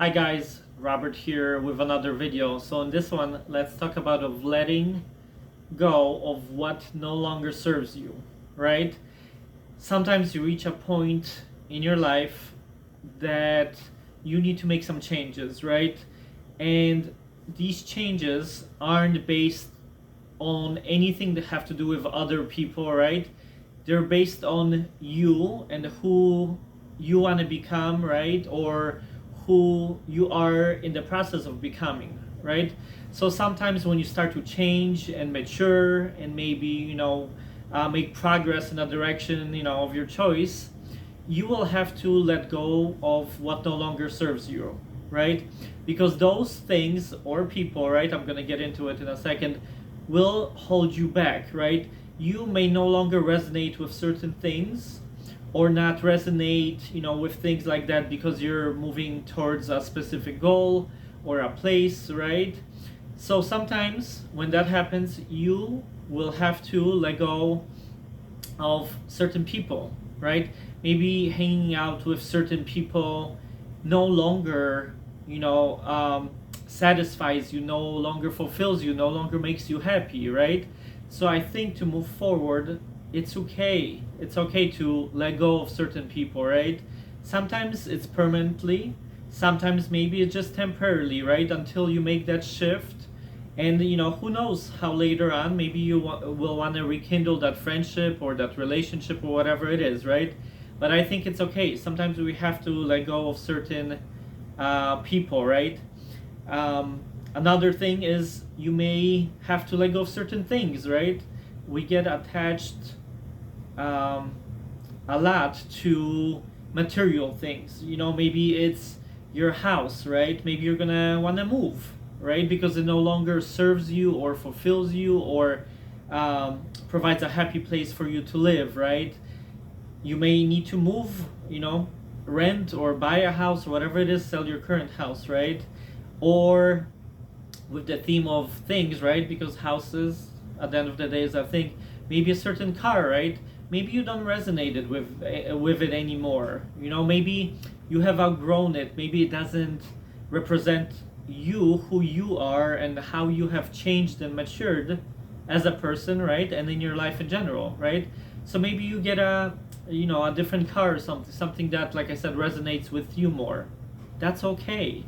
Hi guys, Robert here with another video. So in this one, let's talk about of letting go of what no longer serves you, right? Sometimes you reach a point in your life that you need to make some changes, right? And these changes aren't based on anything that have to do with other people, right? They're based on you and who you want to become, right? Or who you are in the process of becoming, right? So sometimes when you start to change and mature and maybe, make progress in a direction, of your choice, you will have to let go of what no longer serves you, right? Because those things or people, right, I'm going to get into it in a second, will hold you back, right? You may no longer resonate with certain things or not resonate, with things like that because you're moving towards a specific goal or a place, right? So sometimes when that happens, you will have to let go of certain people, right? Maybe hanging out with certain people no longer, satisfies you, no longer fulfills you, no longer makes you happy, right? So I think to move forward, it's okay. It's okay to let go of certain people, right? Sometimes it's permanently, sometimes maybe it's just temporarily, right? Until you make that shift. And who knows how later on maybe you will want to rekindle that friendship or that relationship or whatever it is, right? But I think it's okay. Sometimes we have to let go of certain people, right? Another thing is you may have to let go of certain things, right? We get attached a lot to material things. Maybe it's your house, right? Maybe you're gonna want to move, right? Because it no longer serves you or fulfills you or provides a happy place for you to live, right? You may need to move, rent or buy a house or whatever it is, sell your current house, right? Or with the theme of things, right? Because houses, at the end of the day, is a thing. Maybe a certain car, right? Maybe you don't resonate with it anymore. Maybe you have outgrown it. Maybe it doesn't represent you, who you are, and how you have changed and matured as a person, right? And in your life in general, right? So maybe you get a different car or something that, like I said, resonates with you more. That's okay.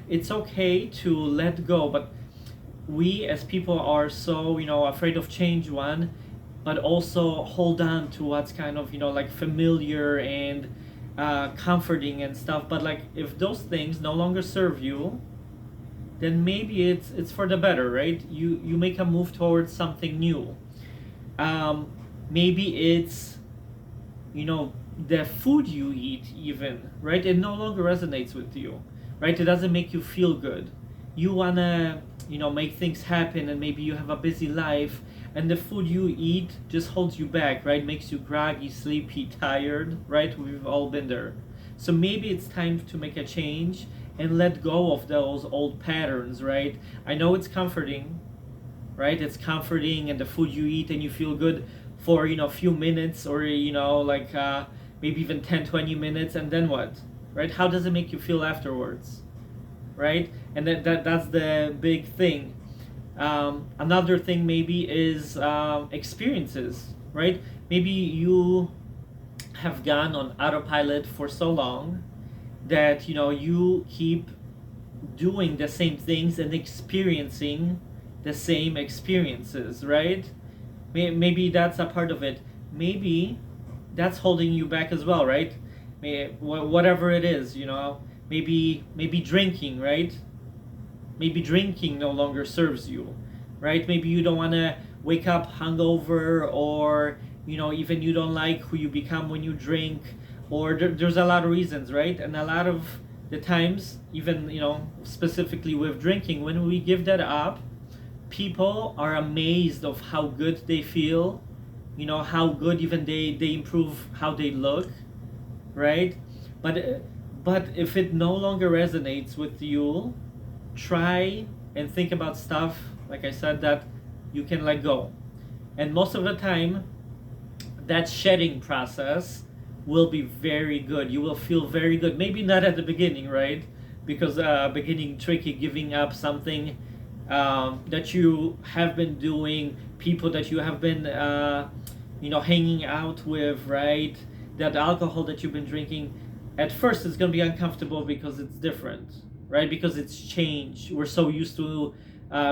It's okay to let go, but we as people are so, afraid of change, one, but also hold on to what's kind of, like familiar and comforting and stuff. But like if those things no longer serve you, then maybe it's for the better, right? You make a move towards something new. Maybe it's, the food you eat, even, right? It no longer resonates with you, right? It doesn't make you feel good. You wanna, make things happen, and maybe you have a busy life, and the food you eat just holds you back, right? Makes you groggy, sleepy, tired, right? We've all been there. So maybe it's time to make a change and let go of those old patterns, right? I know it's comforting, right? It's comforting, and the food you eat and you feel good for, a few minutes, or, maybe even 10-20 minutes, and then what, right? How does it make you feel afterwards, right? And that's the big thing. Another thing maybe is experiences, right? Maybe you have gone on autopilot for so long that you keep doing the same things and experiencing the same experiences, right? Maybe that's a part of it. Maybe that's holding you back as well, right? Whatever it is, maybe drinking, right? Maybe drinking no longer serves you, right? Maybe you don't want to wake up hungover, or even you don't like who you become when you drink, or there's a lot of reasons, right? And a lot of the times, even specifically with drinking, when we give that up, people are amazed of how good they feel, how good even they improve how they look, right? But if it no longer resonates with you, try and think about stuff, like I said, that you can let go. And most of the time, that shedding process will be very good. You will feel very good. Maybe not at the beginning, right? Because beginning tricky, giving up something that you have been doing, people that you have been, hanging out with, right? That alcohol that you've been drinking. At first, it's gonna be uncomfortable because it's different, right? Because it's changed. We're so used to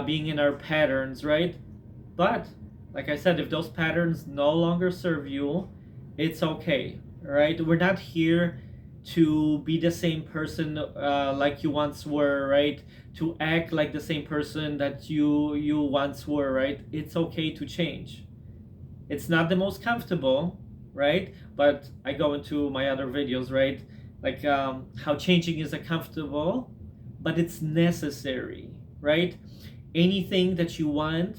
being in our patterns, right? But like I said, if those patterns no longer serve you, it's okay, right? We're not here to be the same person like you once were, right? To act like the same person that you once were, right? It's okay to change. It's not the most comfortable, right? But I go into my other videos, right? Like how changing is uncomfortable, but it's necessary, right? Anything that you want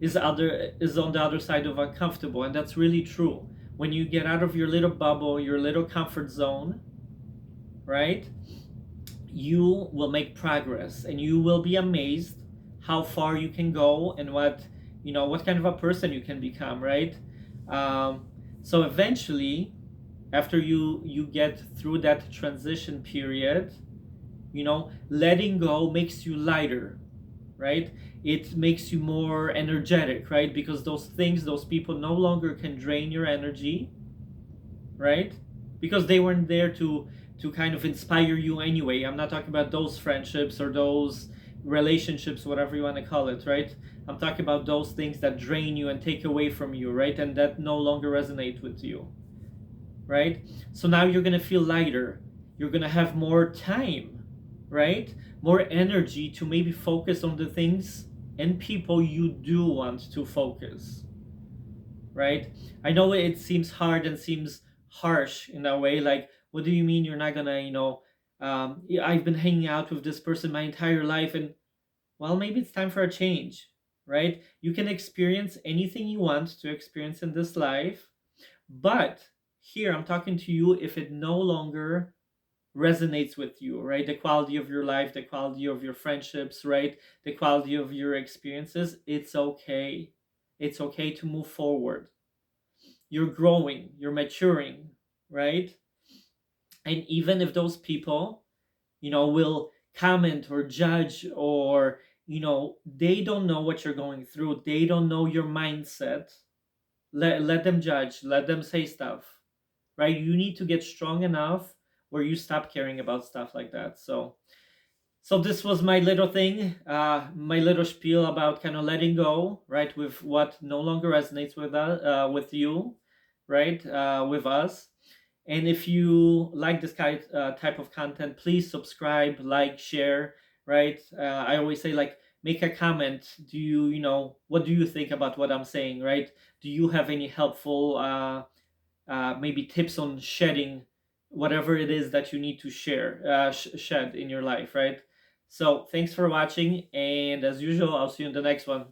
is on the other side of uncomfortable, and that's really true. When you get out of your little bubble, your little comfort zone, right, you will make progress, and you will be amazed how far you can go and what kind of a person you can become, right? um, so eventually, after you get through that transition period, letting go makes you lighter, right? It makes you more energetic, right? Because those things, those people no longer can drain your energy, right? Because they weren't there to kind of inspire you anyway. I'm not talking about those friendships or those relationships, whatever you want to call it, right? I'm talking about those things that drain you and take away from you, right? And that no longer resonate with you, right? So now you're gonna feel lighter. You're gonna have more time, right? More energy to maybe focus on the things and people you do want to focus, right? I know it seems hard and seems harsh in a way. Like, what do you mean you're not gonna, I've been hanging out with this person my entire life, and well, maybe it's time for a change, right? You can experience anything you want to experience in this life, but here I'm talking to you if it no longer resonates with you, right? The quality of your life, the quality of your friendships, right? The quality of your experiences, it's okay. It's okay to move forward. You're growing, you're maturing, right? And even if those people, will comment or judge, or, they don't know what you're going through, they don't know your mindset, let them judge, let them say stuff, right? You need to get strong enough where you stop caring about stuff like that. So this was my little thing, my little spiel about kind of letting go, right, with what no longer resonates with you, right, with us. And if you like this type of content, please subscribe, like, share, right? I always say, like, make a comment. What do you think about what I'm saying, right? Do you have any helpful maybe tips on shedding whatever it is that you need to shed in your life, right? So thanks for watching, and as usual, I'll see you in the next one.